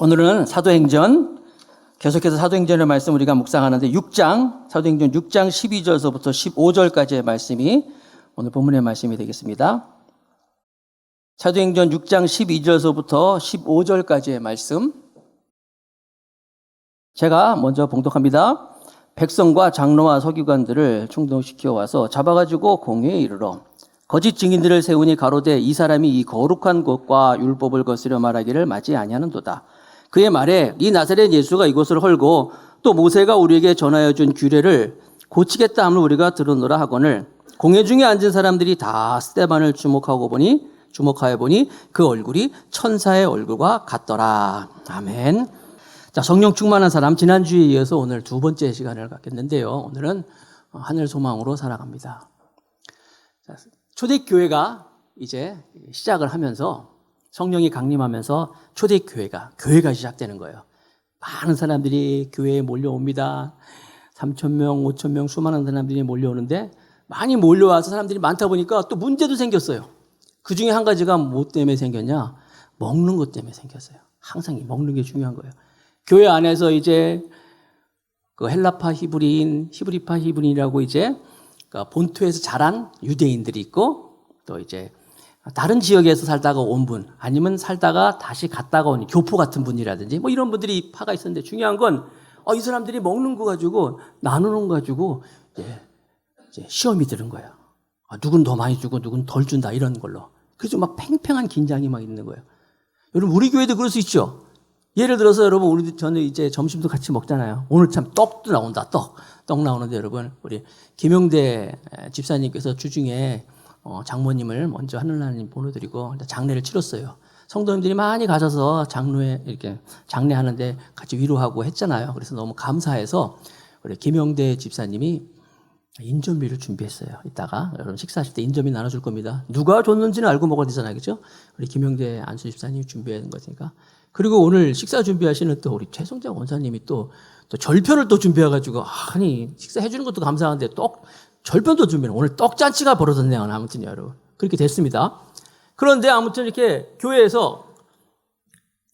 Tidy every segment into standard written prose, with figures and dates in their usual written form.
오늘은 사도행전, 계속해서 사도행전의 말씀 우리가 묵상하는데 사도행전 6장 12절서부터 15절까지의 말씀이 오늘 본문의 말씀이 되겠습니다. 사도행전 6장 12절서부터 15절까지의 말씀. 제가 먼저 봉독합니다. 백성과 장로와 서기관들을 충동시켜 와서 잡아가지고 공회에 이르러 거짓 증인들을 세우니 가로되 이 사람이 이 거룩한 곳과 율법을 거스려 말하기를 맞지 아니하는도다. 그의 말에 이 나사렛 예수가 이곳을 헐고 또 모세가 우리에게 전하여 준 규례를 고치겠다 함을 우리가 들으노라 하거늘 공회 중에 앉은 사람들이 다 스데반을 주목하여 보니 그 얼굴이 천사의 얼굴과 같더라. 아멘. 자, 성령 충만한 사람, 지난주에 이어서 오늘 두 번째 시간을 갖겠는데요. 오늘은 하늘 소망으로 살아갑니다. 자, 초대교회가 이제 시작을 하면서 성령이 강림하면서 초대교회가 시작되는 거예요. 많은 사람들이 교회에 몰려옵니다. 3,000명, 5,000명 수많은 사람들이 몰려오는데 많이 몰려와서 사람들이 많다 보니까 또 문제도 생겼어요. 그 중에 한 가지가 뭐 때문에 생겼냐? 먹는 것 때문에 생겼어요. 항상 이 먹는 게 중요한 거예요. 교회 안에서 이제 그 헬라파 히브리인, 히브리파 히브리인이라고 이제 본토에서 자란 유대인들이 있고 또 이제 다른 지역에서 살다가 온 분, 아니면 살다가 다시 갔다가 온 교포 같은 분이라든지 뭐 이런 분들이 파가 있었는데 중요한 건 이 사람들이 먹는 거 가지고 나누는 거 가지고 이제 시험이 드는 거예요. 누군 더 많이 주고 누군 덜 준다 이런 걸로. 그래서 막 팽팽한 긴장이 막 있는 거예요. 여러분 우리 교회도 그럴 수 있죠. 예를 들어서 여러분 저는 이제 점심도 같이 먹잖아요. 오늘 참 떡도 나온다. 떡 나오는데 여러분 우리 김용대 집사님께서 주중에 장모님을 먼저 하늘나라님 보내드리고 장례를 치렀어요. 성도님들이 많이 가셔서 장로에 이렇게 장례하는데 같이 위로하고 했잖아요. 그래서 너무 감사해서 우리 김용대 집사님이 인절미를 준비했어요. 이따가 여러분 식사하실 때 인절미 나눠줄 겁니다. 누가 줬는지는 알고 먹어야 되잖아요, 그렇죠? 우리 김용대 안수 집사님이 준비한 거니까. 그리고 오늘 식사 준비하시는 또 우리 최성장 원사님이 또 절편을 또 준비해가지고 아니 식사 해주는 것도 감사한데 절편도 준비해. 오늘 떡잔치가 벌어졌네요. 아무튼 여러분 그렇게 됐습니다. 그런데 아무튼 이렇게 교회에서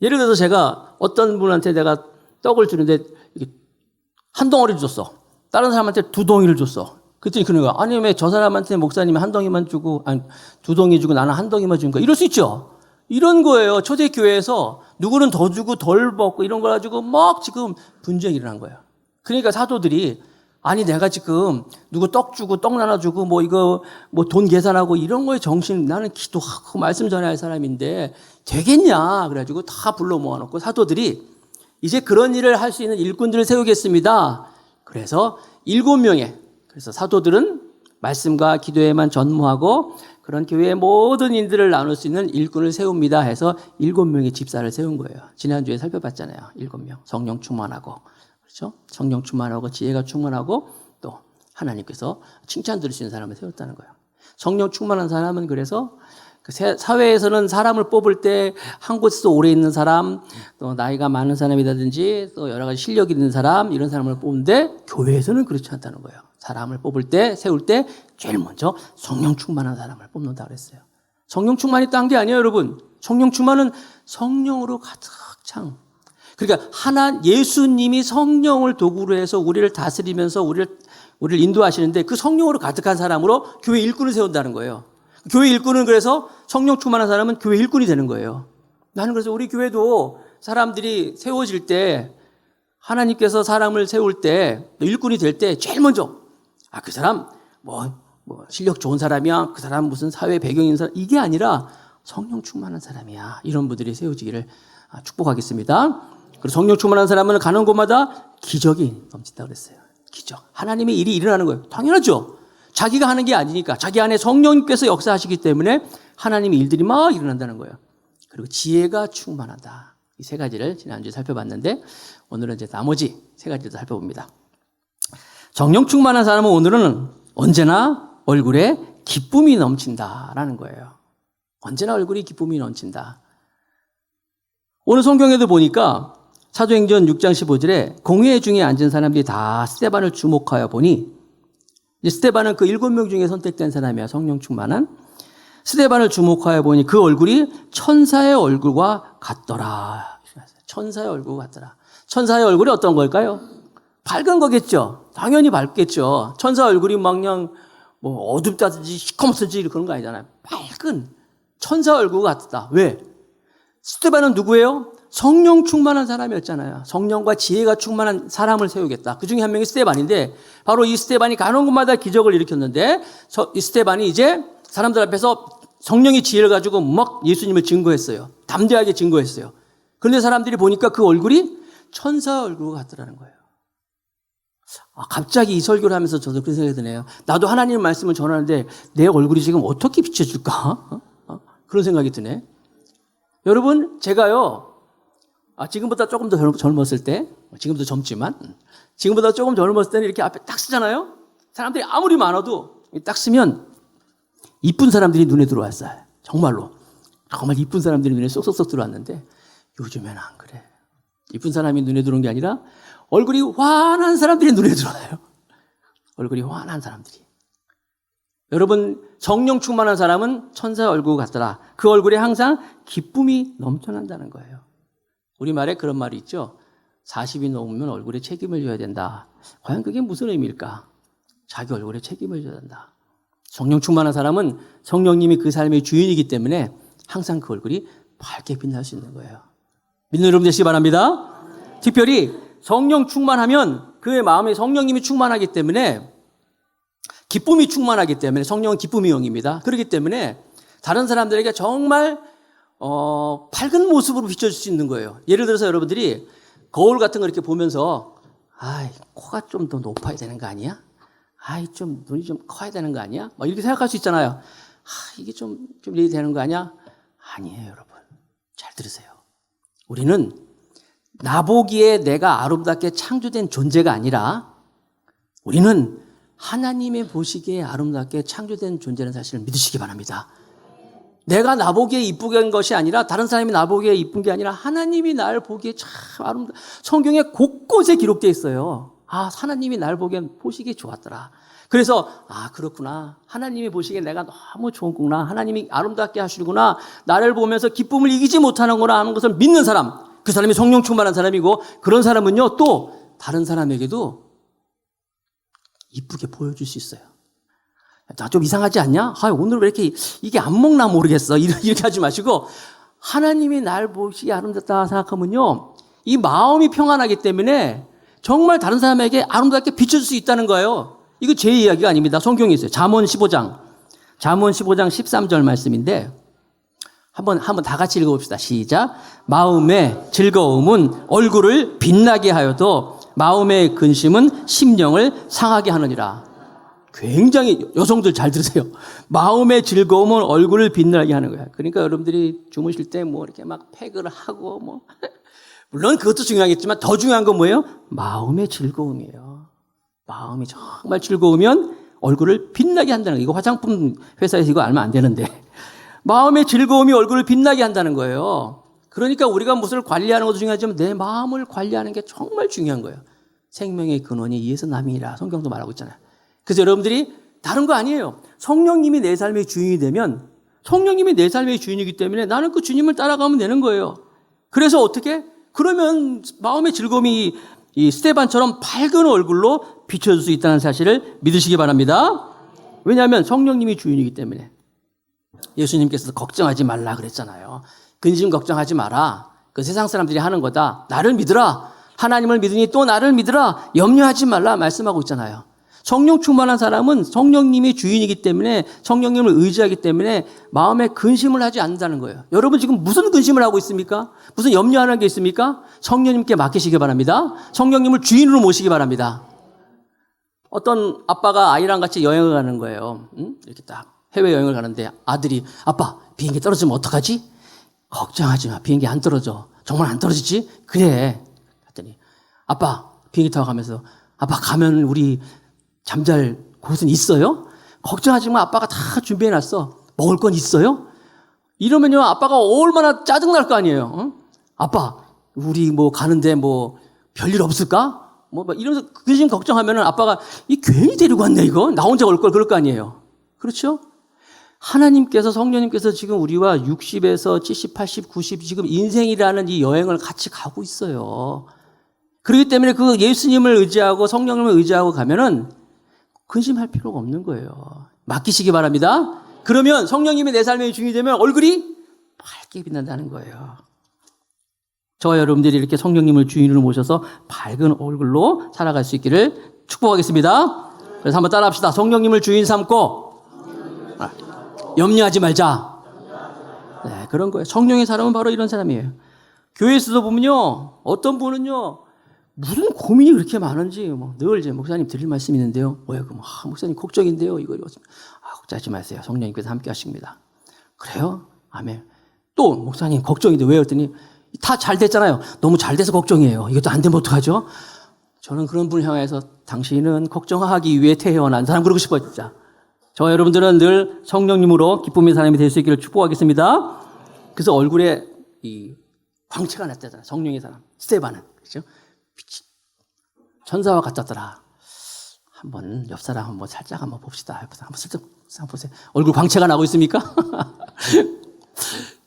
예를 들어서 제가 어떤 분한테 내가 떡을 주는데 한 덩어리 줬어. 다른 사람한테 두 덩이를 줬어. 그랬더니 그런 거야. 아니 왜 저 사람한테 목사님이 한 덩이만 주고 아니 두 덩이 주고 나는 한 덩이만 준 거야. 이럴 수 있죠. 이런 거예요. 초대교회에서 누구는 더 주고 덜 먹고 이런 걸 가지고 막 지금 분쟁이 일어난 거예요. 그러니까 사도들이 아니 내가 지금 누구 떡 주고 떡 나눠주고 뭐 이거 뭐 돈 계산하고 이런 거에 정신 나는 기도하고 말씀 전해야 할 사람인데 되겠냐 그래가지고 다 불러 모아놓고 사도들이 이제 그런 일을 할 수 있는 일꾼들을 세우겠습니다. 그래서 7명의 그래서 사도들은 말씀과 기도에만 전무하고 그런 교회의 모든 인들을 나눌 수 있는 일꾼을 세웁니다 해서 7명의 집사를 세운 거예요. 지난주에 살펴봤잖아요. 7명 성령 충만하고 그렇죠? 성령 충만하고 지혜가 충만하고 또 하나님께서 칭찬 들을 수 있는 사람을 세웠다는 거예요. 성령 충만한 사람은 그래서 그 사회에서는 사람을 뽑을 때 한 곳에서 오래 있는 사람, 또 나이가 많은 사람이라든지 또 여러 가지 실력이 있는 사람 이런 사람을 뽑는데 교회에서는 그렇지 않다는 거예요. 사람을 뽑을 때 세울 때 제일 먼저 성령 충만한 사람을 뽑는다 그랬어요. 성령 충만이 딴 게 아니에요, 여러분. 성령 충만은 성령으로 가득 찬. 그러니까 예수님이 성령을 도구로 해서 우리를 다스리면서 우리를 인도하시는데 그 성령으로 가득한 사람으로 교회 일꾼을 세운다는 거예요. 교회 일꾼은 그래서 성령 충만한 사람은 교회 일꾼이 되는 거예요. 나는 그래서 우리 교회도 사람들이 세워질 때 하나님께서 사람을 세울 때 일꾼이 될 때 제일 먼저 그 사람 뭐 실력 좋은 사람이야. 그 사람 무슨 사회 배경이 있는 사람 이게 아니라 성령 충만한 사람이야. 이런 분들이 세워지기를 축복하겠습니다. 그리고 성령 충만한 사람은 가는 곳마다 기적이 넘친다 그랬어요. 기적. 하나님의 일이 일어나는 거예요. 당연하죠. 자기가 하는 게 아니니까 자기 안에 성령님께서 역사하시기 때문에 하나님의 일들이 막 일어난다는 거예요. 그리고 지혜가 충만하다. 이 세 가지를 지난주에 살펴봤는데 오늘은 이제 나머지 세 가지를 살펴봅니다. 성령 충만한 사람은 오늘은 언제나 얼굴에 기쁨이 넘친다라는 거예요. 언제나 얼굴이 기쁨이 넘친다. 오늘 성경에도 보니까 사도행전 6장 15절에 공회 중에 앉은 사람들이 다 스데반을 주목하여 보니 스데반은 그 7명 중에 선택된 사람이야. 성령 충만한. 스데반을 주목하여 보니 그 얼굴이 천사의 얼굴과 같더라. 천사의 얼굴 같더라. 천사의 얼굴이 어떤 걸까요? 밝은 거겠죠. 당연히 밝겠죠. 천사 얼굴이 막 그냥 뭐 어둡다든지 시커멓든지 그런 거 아니잖아요. 밝은 천사 얼굴 같다. 왜? 스데반은 누구예요? 성령 충만한 사람이었잖아요. 성령과 지혜가 충만한 사람을 세우겠다. 그 중에 한 명이 스데반인데 바로 이 스데반이 가는 곳마다 기적을 일으켰는데 이 스데반이 이제 사람들 앞에서 성령의 지혜를 가지고 막 예수님을 증거했어요. 담대하게 증거했어요. 그런데 사람들이 보니까 그 얼굴이 천사 얼굴 같더라는 거예요. 갑자기 이 설교를 하면서 저도 그런 생각이 드네요. 나도 하나님의 말씀을 전하는데 내 얼굴이 지금 어떻게 비춰줄까? 그런 생각이 드네. 여러분, 제가요, 지금보다 조금 더 젊었을 때, 지금도 젊지만, 지금보다 조금 젊었을 때는 이렇게 앞에 딱 쓰잖아요? 사람들이 아무리 많아도 딱 쓰면 이쁜 사람들이 눈에 들어왔어요. 정말로. 정말 이쁜 사람들이 눈에 쏙쏙쏙 들어왔는데 요즘에는 안 그래. 이쁜 사람이 눈에 들어온 게 아니라 얼굴이 환한 사람들이 눈에 들어와요. 얼굴이 환한 사람들이. 여러분, 성령 충만한 사람은 천사의 얼굴 같더라. 그 얼굴에 항상 기쁨이 넘쳐난다는 거예요. 우리말에 그런 말이 있죠. 40이 넘으면 얼굴에 책임을 져야 된다. 과연 그게 무슨 의미일까? 자기 얼굴에 책임을 져야 된다. 성령 충만한 사람은 성령님이 그 삶의 주인이기 때문에 항상 그 얼굴이 밝게 빛날 수 있는 거예요. 믿는 여러분 되시기 바랍니다. 특별히 성령 충만하면 그의 마음에 성령님이 충만하기 때문에 기쁨이 충만하기 때문에 성령은 기쁨의 영입니다. 그렇기 때문에 다른 사람들에게 정말 밝은 모습으로 비춰줄 수 있는 거예요. 예를 들어서 여러분들이 거울 같은 거 이렇게 보면서 코가 좀 더 높아야 되는 거 아니야? 좀 눈이 좀 커야 되는 거 아니야? 막 이렇게 생각할 수 있잖아요. 이게 좀 이렇게 되는 거 아니야? 아니에요, 여러분. 잘 들으세요. 우리는 나보기에 내가 아름답게 창조된 존재가 아니라 우리는 하나님의 보시기에 아름답게 창조된 존재라는 사실을 믿으시기 바랍니다. 내가 나보기에 이쁘게 한 것이 아니라 다른 사람이 나보기에 이쁜 게 아니라 하나님이 날 보기에 참 아름답다. 성경에 곳곳에 기록되어 있어요. 하나님이 날 보시기에 좋았더라. 그래서 그렇구나. 하나님이 보시기에 내가 너무 좋은구나. 하나님이 아름답게 하시구나. 나를 보면서 기쁨을 이기지 못하는구나 하는 것을 믿는 사람. 그 사람이 성령 충만한 사람이고 그런 사람은요 또 다른 사람에게도 이쁘게 보여줄 수 있어요. 나 좀 이상하지 않냐? 오늘 왜 이렇게 이게 안 먹나 모르겠어. 이렇게 하지 마시고 하나님이 날 보시기에 아름답다 생각하면요 이 마음이 평안하기 때문에 정말 다른 사람에게 아름답게 비춰줄 수 있다는 거예요. 이거 제 이야기가 아닙니다. 성경에 있어요. 잠언 15장 13절 말씀인데 한번 다 같이 읽어봅시다. 시작. 마음의 즐거움은 얼굴을 빛나게 하여도 마음의 근심은 심령을 상하게 하느니라. 굉장히 여성들 잘 들으세요. 마음의 즐거움은 얼굴을 빛나게 하는 거야. 그러니까 여러분들이 주무실 때 이렇게 막 팩을 하고 물론 그것도 중요하겠지만 더 중요한 건 뭐예요? 마음의 즐거움이에요. 마음이 정말 즐거우면 얼굴을 빛나게 한다는 거예요. 이거 화장품 회사에서 이거 알면 안 되는데. 마음의 즐거움이 얼굴을 빛나게 한다는 거예요. 그러니까 우리가 무엇을 관리하는 것도 중요하지만 내 마음을 관리하는 게 정말 중요한 거예요. 생명의 근원이 이에서 남이라 성경도 말하고 있잖아요. 그래서 여러분들이 다른 거 아니에요. 성령님이 내 삶의 주인이 되면 성령님이 내 삶의 주인이기 때문에 나는 그 주님을 따라가면 되는 거예요. 그래서 어떻게? 그러면 마음의 즐거움이 이 스데반처럼 밝은 얼굴로 비춰줄 수 있다는 사실을 믿으시기 바랍니다. 왜냐하면 성령님이 주인이기 때문에. 예수님께서 걱정하지 말라 그랬잖아요. 근심 걱정하지 마라. 그 세상 사람들이 하는 거다. 나를 믿으라. 하나님을 믿으니 또 나를 믿으라. 염려하지 말라 말씀하고 있잖아요. 성령 충만한 사람은 성령님이 주인이기 때문에 성령님을 의지하기 때문에 마음에 근심을 하지 않는다는 거예요. 여러분 지금 무슨 근심을 하고 있습니까? 무슨 염려하는 게 있습니까? 성령님께 맡기시기 바랍니다. 성령님을 주인으로 모시기 바랍니다. 어떤 아빠가 아이랑 같이 여행을 가는 거예요. 이렇게 딱 해외여행을 가는데 아들이 아빠 비행기 떨어지면 어떡하지? 걱정하지 마. 비행기 안 떨어져. 정말 안 떨어지지? 그래. 그랬더니 아빠 비행기 타고 가면서 아빠 가면 우리 잠잘 곳은 있어요? 걱정하지 마. 아빠가 다 준비해놨어. 먹을 건 있어요? 이러면요 아빠가 얼마나 짜증날 거 아니에요. 아빠 우리 가는데 별일 없을까? 이러면서 근심 걱정하면은 아빠가 이 괜히 데리고 왔네 이거. 나 혼자 올 걸 그럴 거 아니에요. 그렇죠? 하나님께서 성령님께서 지금 우리와 60에서 70, 80, 90 지금 인생이라는 이 여행을 같이 가고 있어요. 그렇기 때문에 그 예수님을 의지하고 성령님을 의지하고 가면은 근심할 필요가 없는 거예요. 맡기시기 바랍니다. 그러면 성령님이 내 삶의 주인이 되면 얼굴이 밝게 빛난다는 거예요. 저와 여러분들이 이렇게 성령님을 주인으로 모셔서 밝은 얼굴로 살아갈 수 있기를 축복하겠습니다. 그래서 한번 따라합시다. 성령님을 주인 삼고 염려하지 말자. 네, 그런 거예요. 성령의 사람은 바로 이런 사람이에요. 교회에서도 보면요, 어떤 분은요, 무슨 고민이 그렇게 많은지 늘 이제 목사님 드릴 말씀이 있는데요. 뭐야, 그럼 목사님 걱정인데요. 이거 걱정하지 마세요. 성령님께서 함께 하십니다. 그래요? 아멘. 또 목사님 걱정인데 왜요? 했더니 다 잘 됐잖아요. 너무 잘 돼서 걱정이에요. 이것도 안 되면 어떡하죠? 저는 그런 분을 향해서 당신은 걱정하기 위해 태어난 사람 그러고 싶어요, 진짜. 저와 여러분들은 늘 성령님으로 기쁨의 사람이 될 수 있기를 축복하겠습니다. 그래서 얼굴에 이 광채가 났다잖아요. 성령의 사람. 스데반은. 그렇죠? 천사와 같았더라. 한번 옆 사람 한번 살짝 한번 봅시다. 옆 사람 한번 슬쩍 보세요. 얼굴 광채가 나고 있습니까?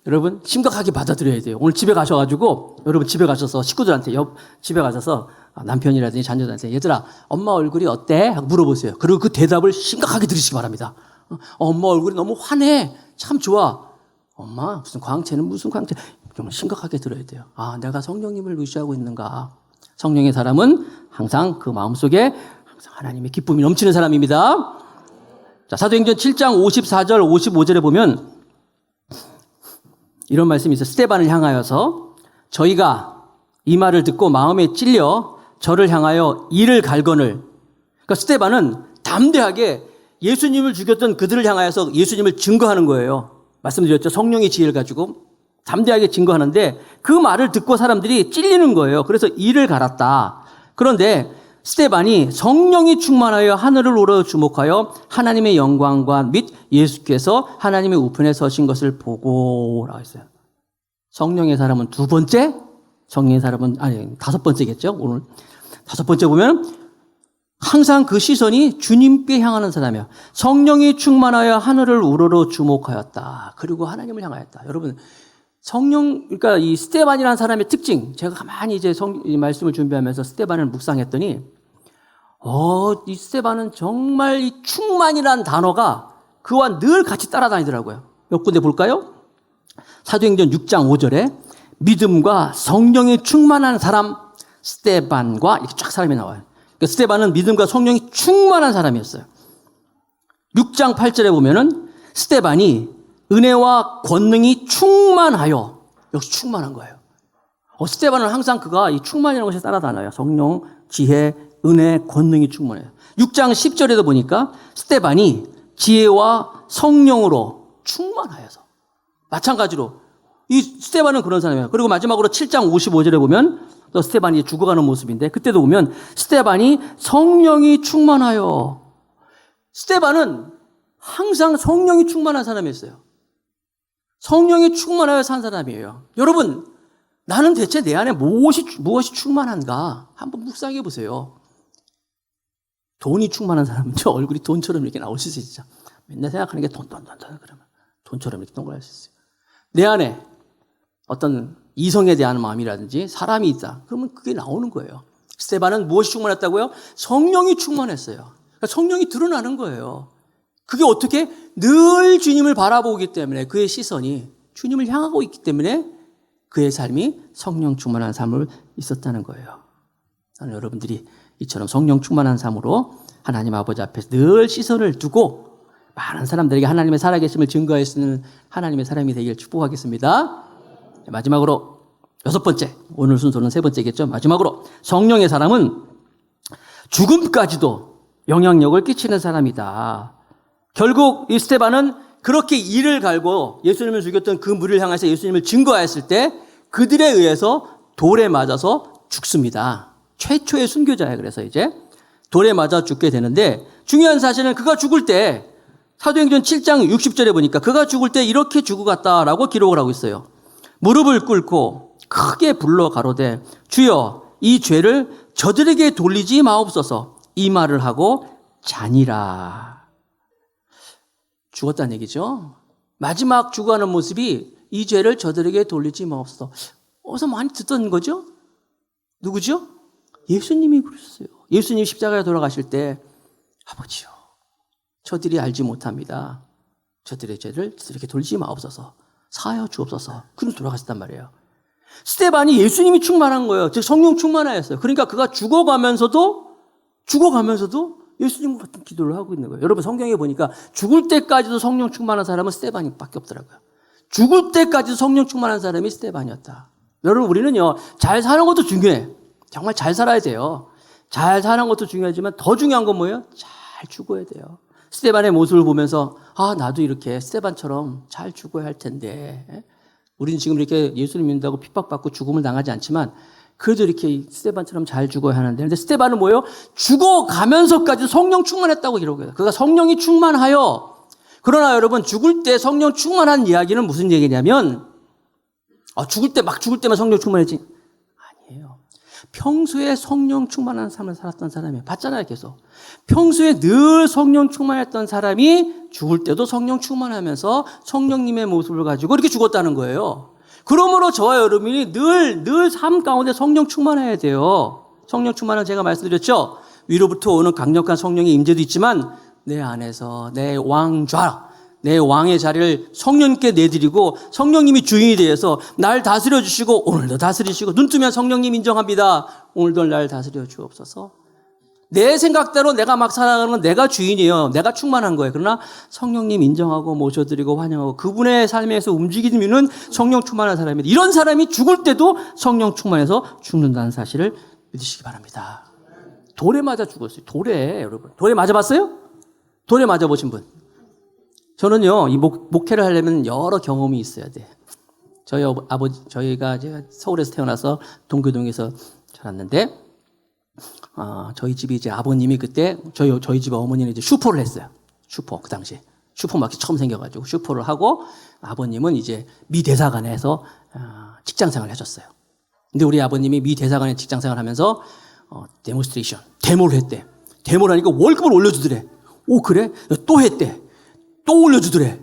여러분 심각하게 받아들여야 돼요. 오늘 집에 가셔가지고 여러분 집에 가셔서 식구들한테 집에 가셔서 남편이라든지 자녀들한테 얘들아 엄마 얼굴이 어때? 하고 물어보세요. 그리고 그 대답을 심각하게 들으시기 바랍니다. 엄마 얼굴이 너무 환해. 참 좋아. 엄마 무슨 광채는 무슨 광채. 좀 심각하게 들어야 돼요. 아 내가 성령님을 의지하고 있는가. 성령의 사람은 항상 그 마음속에 항상 하나님의 기쁨이 넘치는 사람입니다. 자, 사도행전 7장 54절 55절에 보면 이런 말씀이 있어요. 스데반을 향하여서 저희가 이 말을 듣고 마음에 찔려 저를 향하여 이를 갈거늘. 그러니까 스데반은 담대하게 예수님을 죽였던 그들을 향하여서 예수님을 증거하는 거예요. 말씀드렸죠. 성령의 지혜를 가지고 담대하게 증거하는데 그 말을 듣고 사람들이 찔리는 거예요. 그래서 이를 갈았다. 그런데 스데반이 성령이 충만하여 하늘을 우러 주목하여 하나님의 영광과 및 예수께서 하나님의 우편에 서신 것을 보고라고 했어요. 성령의 사람은 두 번째, 성령의 사람은 다섯 번째겠죠. 오늘 다섯 번째 보면 항상 그 시선이 주님께 향하는 사람이야. 성령이 충만하여 하늘을 우러러 주목하였다. 그리고 하나님을 향하였다. 여러분 그러니까 이 스데반이라는 사람의 특징, 제가 가만히 이제 이 말씀을 준비하면서 스데반을 묵상했더니, 이 스데반은 정말 이 충만이라는 단어가 그와 늘 같이 따라다니더라고요. 몇 군데 볼까요? 사도행전 6장 5절에 믿음과 성령이 충만한 사람 스데반과 이렇게 쫙 사람이 나와요. 그러니까 스데반은 믿음과 성령이 충만한 사람이었어요. 6장 8절에 보면은 스데반이 은혜와 권능이 충만하여, 역시 충만한 거예요. 스데반은 항상 그가 이 충만이라는 것이 따라다녀요. 성령, 지혜, 은혜, 권능이 충만해요. 6장 10절에도 보니까 스데반이 지혜와 성령으로 충만하여서. 마찬가지로 이 스데반은 그런 사람이에요. 그리고 마지막으로 7장 55절에 보면 또 스데반이 죽어가는 모습인데 그때도 보면 스데반이 성령이 충만하여. 스데반은 항상 성령이 충만한 사람이었어요. 성령이 충만하여 산 사람이에요. 여러분, 나는 대체 내 안에 무엇이 충만한가? 한번 묵상해 보세요. 돈이 충만한 사람은 저 얼굴이 돈처럼 이렇게 나올 수 있어요, 진짜. 맨날 생각하는 게 돈, 그러면 돈처럼 이렇게 동그랄 수 있어요. 내 안에 어떤 이성에 대한 마음이라든지 사람이 있다. 그러면 그게 나오는 거예요. 스데반은 무엇이 충만했다고요? 성령이 충만했어요. 그러니까 성령이 드러나는 거예요. 그게 어떻게? 늘 주님을 바라보기 때문에 그의 시선이 주님을 향하고 있기 때문에 그의 삶이 성령 충만한 삶을 있었다는 거예요. 나는 여러분들이 이처럼 성령 충만한 삶으로 하나님 아버지 앞에서 늘 시선을 두고 많은 사람들에게 하나님의 살아계심을 증거할 수 있는 하나님의 사람이 되길 축복하겠습니다. 마지막으로 여섯 번째, 오늘 순서는 세 번째겠죠. 마지막으로 성령의 사람은 죽음까지도 영향력을 끼치는 사람이다. 결국 이 스데반은 그렇게 이를 갈고 예수님을 죽였던 그 무리를 향해서 예수님을 증거하였을 때 그들에 의해서 돌에 맞아서 죽습니다. 최초의 순교자예요. 그래서 이제 돌에 맞아 죽게 되는데 중요한 사실은 그가 죽을 때 사도행전 7장 60절에 보니까 그가 죽을 때 이렇게 죽어 갔다라고 기록을 하고 있어요. 무릎을 꿇고 크게 불러 가로되 주여 이 죄를 저들에게 돌리지 마옵소서 이 말을 하고 자니라. 죽었다는 얘기죠. 마지막 죽어가는 모습이 이 죄를 저들에게 돌리지 마옵소서. 어디서 많이 듣던 거죠? 누구죠? 예수님이 그러셨어요. 예수님 십자가에 돌아가실 때 아버지요, 저들이 알지 못합니다. 저들의 죄를 저들에게 돌리지 마옵소서. 사하여 주옵소서. 그럼 돌아가셨단 말이에요. 스데반이 예수님이 충만한 거예요. 즉 성령 충만하였어요. 그러니까 그가 죽어가면서도 예수님 같은 기도를 하고 있는 거예요. 여러분 성경에 보니까 죽을 때까지도 성령 충만한 사람은 스데반밖에 없더라고요. 죽을 때까지도 성령 충만한 사람이 스데반이었다. 여러분 우리는요, 잘 사는 것도 중요해. 정말 잘 살아야 돼요. 잘 사는 것도 중요하지만 더 중요한 건 뭐예요? 잘 죽어야 돼요. 스데반의 모습을 보면서 나도 이렇게 스데반처럼 잘 죽어야 할 텐데. 우리는 지금 이렇게 예수님 믿는다고 핍박받고 죽음을 당하지 않지만 그래도 이렇게 스데반처럼 잘 죽어야 하는데, 근데 스데반은 뭐예요? 죽어가면서까지 성령 충만했다고 기록해요. 그가 성령이 충만하여. 그러나 여러분, 죽을 때 성령 충만한 이야기는 무슨 얘기냐면, 죽을 때만 성령 충만했지. 아니에요. 평소에 성령 충만한 삶을 살았던 사람이에요. 봤잖아요, 계속. 평소에 늘 성령 충만했던 사람이 죽을 때도 성령 충만하면서 성령님의 모습을 가지고 이렇게 죽었다는 거예요. 그러므로 저와 여러분이 늘 삶 가운데 성령 충만해야 돼요. 성령 충만은 제가 말씀드렸죠. 위로부터 오는 강력한 성령의 임재도 있지만 내 안에서 내 왕의 자리를 성령님께 내드리고 성령님이 주인이 되어서 날 다스려 주시고 오늘도 다스리시고 눈 뜨면 성령님 인정합니다. 오늘도 날 다스려 주옵소서. 내 생각대로 내가 막 살아가는 건 내가 주인이에요. 내가 충만한 거예요. 그러나 성령님 인정하고 모셔드리고 환영하고 그분의 삶에서 움직이는 성령 충만한 사람입니다. 이런 사람이 죽을 때도 성령 충만해서 죽는다는 사실을 믿으시기 바랍니다. 돌에 맞아 죽었어요. 돌에, 여러분. 돌에 맞아봤어요? 돌에 맞아보신 분? 저는요, 이 목회를 하려면 여러 경험이 있어야 돼. 저희가 제가 서울에서 태어나서 동교동에서 자랐는데, 저희 집이 이제 아버님이 그때 저희 집 어머니는 이제 슈퍼를 했어요. 슈퍼, 그 당시에. 슈퍼마켓 처음 생겨가지고 슈퍼를 하고 아버님은 이제 미 대사관에서 직장 생활을 하셨어요. 근데 우리 아버님이 미 대사관에 직장 생활을 하면서 데모스트레이션, 데모를 했대. 데모를 하니까 월급을 올려주더래. 오, 그래? 또 했대. 또 올려주더래.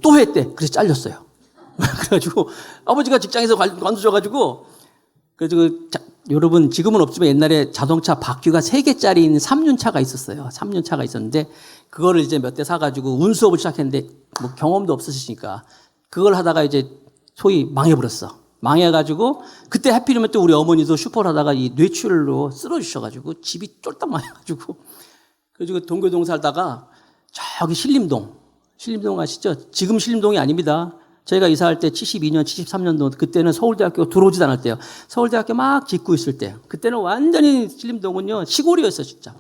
또 했대. 그래서 잘렸어요. 그래가지고 아버지가 직장에서 관두셔가지고 여러분 지금은 없지만 옛날에 자동차 바퀴가 3개짜리 3륜차가 있었어요. 3륜차가 있었는데 그거를 이제 몇 대 사가지고 운수업을 시작했는데 뭐 경험도 없으시니까 그걸 하다가 이제 소위 망해버렸어. 망해가지고 그때 하필이면 또 우리 어머니도 슈퍼를 하다가 이 뇌출혈로 쓰러지셔가지고 집이 쫄딱 망해가지고 그래가지고 동교동 살다가 저기 신림동 아시죠? 지금 신림동이 아닙니다. 저희가 이사할 때 72년, 73년도 그때는 서울대학교 들어오지도 않을 때요. 서울대학교 막 짓고 있을 때 그때는 완전히 신림동은요 시골이었어요, 진짜.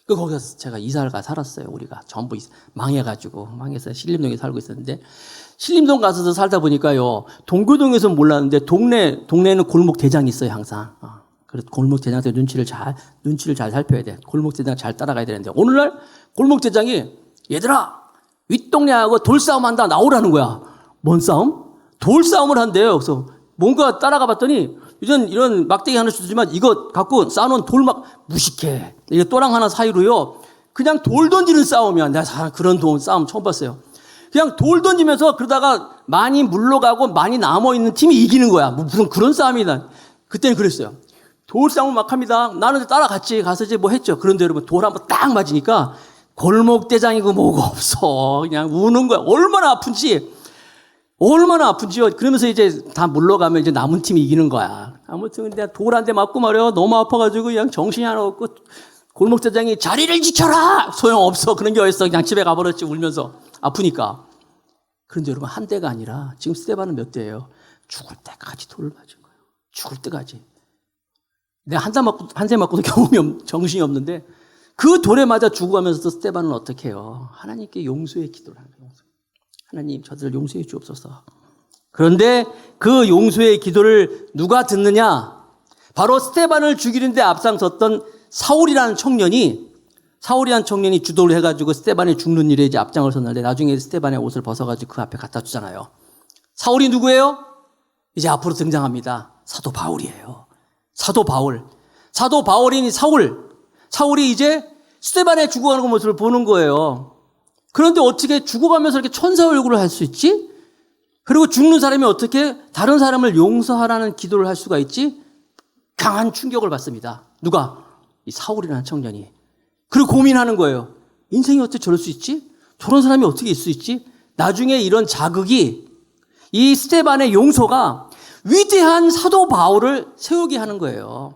거기서 제가 이사를 가 살았어요. 우리가 전부 망해서 신림동에 살고 있었는데 신림동 가서도 살다 보니까요 동교동에서 몰랐는데 동네에는 골목 대장이 있어요, 항상. 그래서 골목 대장한테 눈치를 잘 살펴야 돼. 골목 대장 잘 따라가야 되는데 오늘날 골목 대장이 얘들아 윗동네하고 돌싸움 한다 나오라는 거야. 뭔 싸움? 돌싸움을 한대요. 그래서 뭔가 따라가 봤더니 이런 막대기 하나 주지만 이거 갖고 쌓아놓은 돌 막 무식해. 이게 또랑 하나 사이로요. 그냥 돌 던지는 싸움이야. 내가 그런 싸움 처음 봤어요. 그냥 돌 던지면서 그러다가 많이 물러가고 많이 남아있는 팀이 이기는 거야. 무슨 그런 싸움이다. 그때는 그랬어요. 돌 싸움을 막 합니다. 나는 따라갔지. 가서 이제 뭐 했죠. 그런데 여러분 돌 한번 딱 맞으니까 골목대장이고 뭐가 없어. 그냥 우는 거야. 얼마나 아픈지요. 그러면서 이제 다 물러가면 이제 남은 팀이 이기는 거야. 아무튼 근데 돌 한 대 맞고 말이야. 너무 아파가지고 그냥 정신이 하나 없고 골목대장이 자리를 지켜라! 소용없어. 그런 게 어딨어. 그냥 집에 가버렸지. 울면서. 아프니까. 그런데 여러분 한 대가 아니라 지금 스데반은 몇 대예요? 죽을 때까지 돌을 맞은 거예요. 죽을 때까지. 내가 한 대 맞고도 정신이 없는데 그 돌에 맞아 죽어가면서도 스데반은 어떻게 해요? 하나님께 용서의 기도를 하는 거예요. 하나님 저들을 용서해 주옵소서. 그런데 그 용서의 기도를 누가 듣느냐? 바로 스데반을 죽이는데 앞장섰던 사울이라는 청년이 주도를 해가지고 스데반이 죽는 일에 이제 앞장을 섰는데 나중에 스데반의 옷을 벗어가지고 그 앞에 갖다 주잖아요. 사울이 누구예요? 이제 앞으로 등장합니다. 사도 바울이에요. 사도 바울인 사울이 이제 스데반의 죽어가는 모습을 보는 거예요. 그런데 어떻게 죽어가면서 이렇게 천사 얼굴을 할 수 있지? 그리고 죽는 사람이 어떻게 다른 사람을 용서하라는 기도를 할 수가 있지? 강한 충격을 받습니다. 누가? 이 사울이라는 청년이. 그리고 고민하는 거예요. 인생이 어떻게 저럴 수 있지? 저런 사람이 어떻게 있을 수 있지? 나중에 이런 자극이 이 스데반의 용서가 위대한 사도 바울을 세우게 하는 거예요.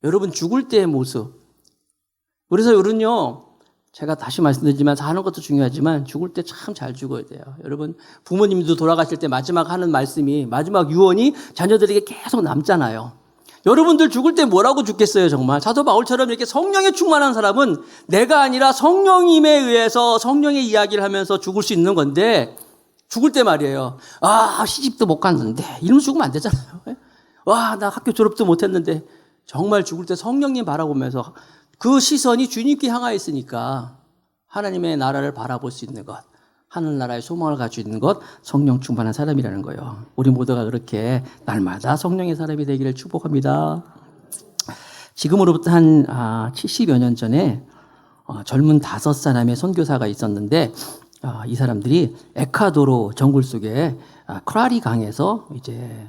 여러분 죽을 때의 모습. 그래서 여러분요. 제가 다시 말씀드리지만 사는 것도 중요하지만 죽을 때 참 잘 죽어야 돼요. 여러분 부모님도 돌아가실 때 마지막 하는 말씀이 마지막 유언이 자녀들에게 계속 남잖아요. 여러분들 죽을 때 뭐라고 죽겠어요 정말. 사도 바울처럼 이렇게 성령에 충만한 사람은 내가 아니라 성령님에 의해서 성령의 이야기를 하면서 죽을 수 있는 건데 죽을 때 말이에요. 아 시집도 못 갔는데 이러면 죽으면 안 되잖아요. 와 나 학교 졸업도 못했는데 정말 죽을 때 성령님 바라보면서 그 시선이 주님께 향하여 있으니까 하나님의 나라를 바라볼 수 있는 것, 하늘나라의 소망을 가지고 있는 것, 성령 충만한 사람이라는 거예요. 우리 모두가 그렇게 날마다 성령의 사람이 되기를 축복합니다. 지금으로부터 한 70여 년 전에 젊은 5사람의 선교사가 있었는데 이 사람들이 에콰도르 정글 속에 크라리 강에서 이제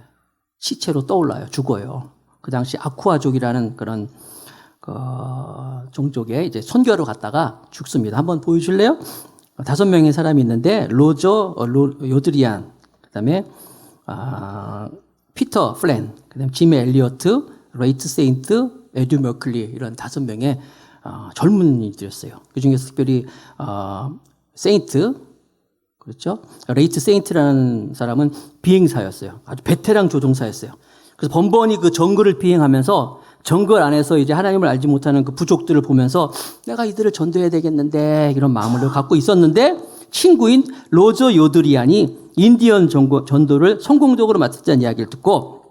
시체로 떠올라요. 죽어요. 그 당시 아쿠아족이라는 그런 종족에 이제 선교하러 갔다가 죽습니다. 한번 보여줄래요? 5명의 사람이 있는데 로저 요드리안, 그다음에 피터 플랜, 그다음에 짐 엘리어트, 레이트 세인트, 에듀 머클리 이런 5명의 젊은이들이었어요. 그 중에서 특별히 세인트, 그렇죠? 레이트 세인트라는 사람은 비행사였어요. 아주 베테랑 조종사였어요. 그래서 번번이 그 정글을 비행하면서 정글 안에서 이제 하나님을 알지 못하는 그 부족들을 보면서 내가 이들을 전도해야 되겠는데 이런 마음을 갖고 있었는데 친구인 로저 요드리안이 인디언 전도를 성공적으로 마쳤다는 이야기를 듣고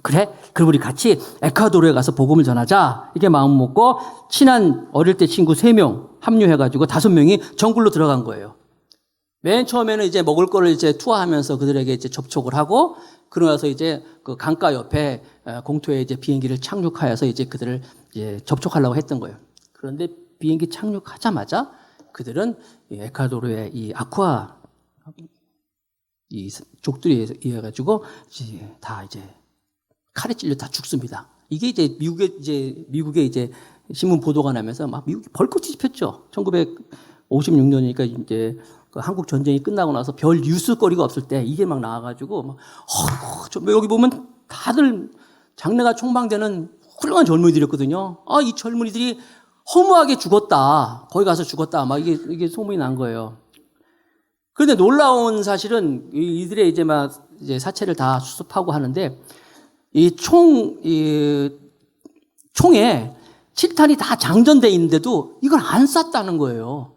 그래? 그럼 우리 같이 에콰도르에 가서 복음을 전하자. 이게 마음 먹고 친한 어릴 때 친구 3명 합류해가지고 5명이 정글로 들어간 거예요. 맨 처음에는 이제 먹을 거를 이제 투하하면서 그들에게 이제 접촉을 하고 그러고 나서 이제 그 강가 옆에 공터에 이제 비행기를 착륙하여서 이제 그들을 이제 접촉하려고 했던 거예요. 그런데 비행기 착륙하자마자 그들은 에콰도르의 이 아쿠아 이 족들에 의해 가지고 다 이제 칼에 찔려 다 죽습니다. 이게 이제 미국에 이제 신문 보도가 나면서 막 미국이 벌컥 뒤집혔죠. 1956년이니까 이제 그 한국 전쟁이 끝나고 나서 별 뉴스거리가 없을 때 이게 막 나와가지고 막 여기 보면 다들 장래가 촉망되는 훌륭한 젊은이들이었거든요. 이 젊은이들이 허무하게 죽었다. 거기 가서 죽었다. 막 이게 소문이 난 거예요. 그런데 놀라운 사실은 이들의 이제 사체를 다 수습하고 하는데 이 총에 칠탄이 다 장전돼 있는데도 이걸 안 쐈다는 거예요.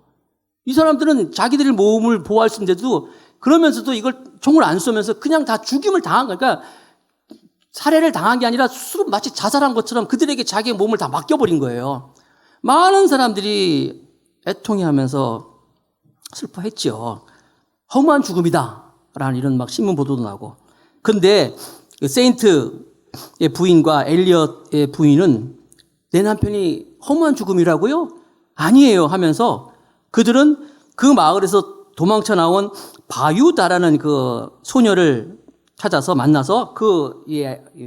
이 사람들은 자기들의 몸을 보호할 수 있는데도 그러면서도 이걸 총을 안 쏘면서 그냥 다 죽임을 당한 거니까 그러니까 살해를 당한 게 아니라 스스로 마치 자살한 것처럼 그들에게 자기의 몸을 다 맡겨버린 거예요. 많은 사람들이 애통해하면서 슬퍼했죠. 허무한 죽음이다 라는 이런 막 신문 보도도 나고. 근데 그 세인트의 부인과 엘리엇의 부인은 내 남편이 허무한 죽음이라고요? 아니에요 하면서 그들은 그 마을에서 도망쳐 나온 바유다라는 그 소녀를 찾아서 만나서 그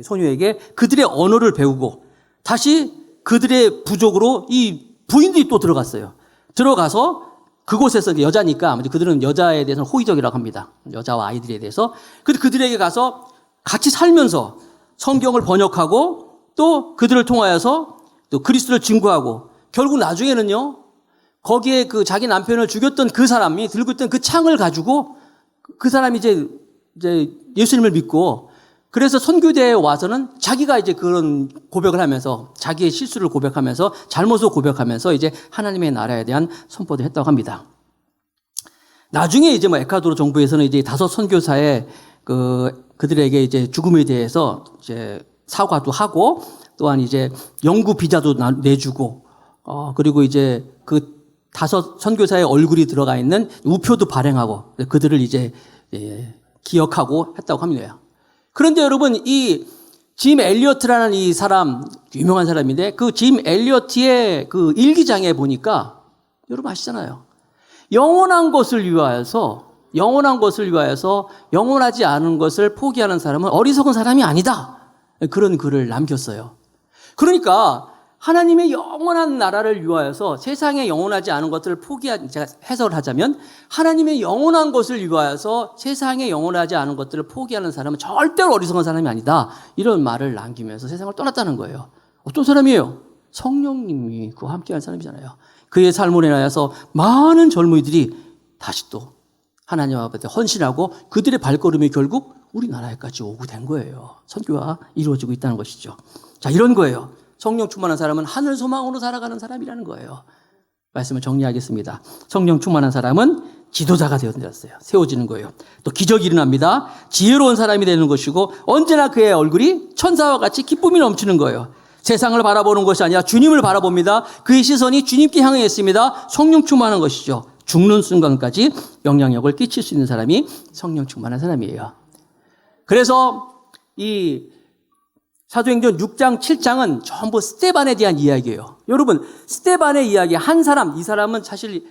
소녀에게 그들의 언어를 배우고 다시 그들의 부족으로 이 부인들이 또 들어갔어요. 들어가서 그곳에서 여자니까 그들은 여자에 대해서는 호의적이라고 합니다. 여자와 아이들에 대해서. 그들에게 가서 같이 살면서 성경을 번역하고 또 그들을 통하여서 또 그리스도를 증거하고 결국 나중에는요. 거기에 그 자기 남편을 죽였던 그 사람이 들고 있던 그 창을 가지고 그 사람이 이제 예수님을 믿고 그래서 선교대에 와서는 자기가 이제 그런 고백을 하면서 자기의 실수를 고백하면서 잘못을 고백하면서 이제 하나님의 나라에 대한 선포를 했다고 합니다. 나중에 이제 에콰도르 정부에서는 이제 5 선교사의 그들에게 이제 죽음에 대해서 이제 사과도 하고 또한 이제 영구 비자도 내주고 그리고 이제 그 5 선교사의 얼굴이 들어가 있는 우표도 발행하고 그들을 이제 기억하고 했다고 합니다. 그런데 여러분 이 짐 엘리어트라는 이 사람 유명한 사람인데 그 짐 엘리어트의 그 일기장에 보니까 여러분 아시잖아요. 영원한 것을 위하여서 영원하지 않은 것을 포기하는 사람은 어리석은 사람이 아니다. 그런 글을 남겼어요. 그러니까 하나님의 영원한 나라를 위하여서 세상에 영원하지 않은 것들을 제가 해석을 하자면 하나님의 영원한 것을 위하여서 세상에 영원하지 않은 것들을 포기하는 사람은 절대로 어리석은 사람이 아니다. 이런 말을 남기면서 세상을 떠났다는 거예요. 어떤 사람이에요? 성령님이 그와 함께한 사람이잖아요. 그의 삶으로 인하여서 많은 젊은이들이 다시 또 하나님 앞에 헌신하고 그들의 발걸음이 결국 우리나라에까지 오고 된 거예요. 선교가 이루어지고 있다는 것이죠. 자, 이런 거예요. 성령 충만한 사람은 하늘 소망으로 살아가는 사람이라는 거예요. 말씀을 정리하겠습니다. 성령 충만한 사람은 지도자가 되어졌어요. 세워지는 거예요. 또 기적이 일어납니다. 지혜로운 사람이 되는 것이고 언제나 그의 얼굴이 천사와 같이 기쁨이 넘치는 거예요. 세상을 바라보는 것이 아니라 주님을 바라봅니다. 그의 시선이 주님께 향해 있습니다. 성령 충만한 것이죠. 죽는 순간까지 영향력을 끼칠 수 있는 사람이 성령 충만한 사람이에요. 그래서 이 사도행전 6장, 7장은 전부 스데반에 대한 이야기예요. 여러분, 스데반의 이야기, 한 사람, 이 사람은 사실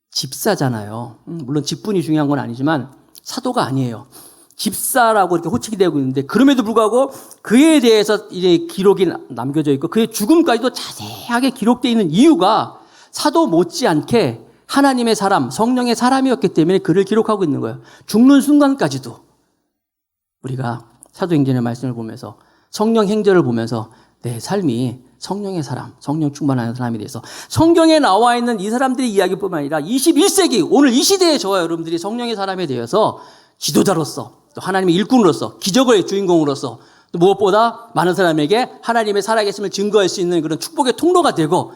집사잖아요. 물론 직분이 중요한 건 아니지만 사도가 아니에요. 집사라고 이렇게 호칭이 되고 있는데 그럼에도 불구하고 그에 대해서 이제 기록이 남겨져 있고 그의 죽음까지도 자세하게 기록되어 있는 이유가 사도 못지않게 하나님의 사람, 성령의 사람이었기 때문에 그를 기록하고 있는 거예요. 죽는 순간까지도 우리가 사도행전의 말씀을 보면서 성령 행전을 보면서 내 삶이 성령의 사람, 성령 충만한 사람이 돼서 성경에 나와 있는 이 사람들의 이야기뿐만 아니라 21세기 오늘 이 시대에 저와 여러분들이 성령의 사람에 대해서 지도자로서 또 하나님의 일꾼으로서 기적의 주인공으로서 또 무엇보다 많은 사람에게 하나님의 살아계심을 증거할 수 있는 그런 축복의 통로가 되고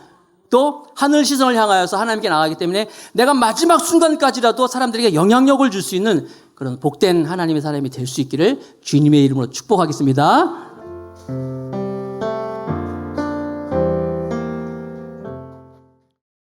또 하늘 시선을 향하여서 하나님께 나가기 때문에 내가 마지막 순간까지라도 사람들에게 영향력을 줄 수 있는 그런 복된 하나님의 사람이 될 수 있기를 주님의 이름으로 축복하겠습니다.